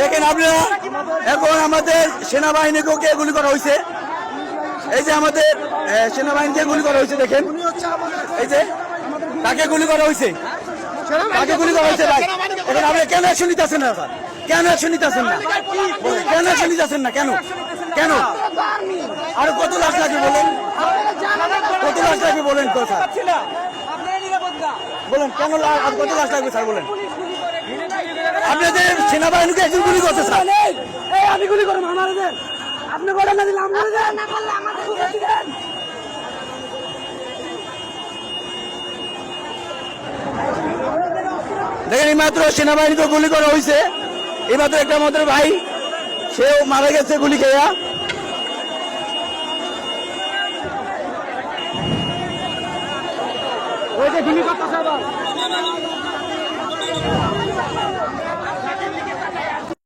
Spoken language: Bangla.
দেখেন আপনারা, এখন আমাদের সেনাবাহিনীকে গুলি করা হয়েছে। এই যে আমাদের সেনাবাহিনীকে গুলি করা হয়েছে, দেখেন এই যে তাকে গুলি করা হয়েছে, তাকে গুলি করা হয়েছে। ভাই এখন আপনি কেন অ্যাকশন নিতেছেন না? কেন অ্যাকশন নিতেছেন না? কেন অ্যাকশন নিতেছেন না? কেন কেন আর কত লাশ লাগবে বলেন? কত লাশ লাগবে বলেন? কথা বলেন, কেন আর কত লাশ লাগবে স্যার বলেন? আপনাদের সেনাবাহিনীকে একজন গুলি করছে স্যার। আমি গুলি করবো, আমার দেন, আপনি বলেন না দিলে আমরা দেন। দেখেন এইমাত্র সেনাবাহিনীকে গুলি করা হয়েছে। এইমাত্র একটা আমাদের ভাই, সেও মারা গেছে গুলি খেয়া। ওই যে গুলি করতেছে আবার।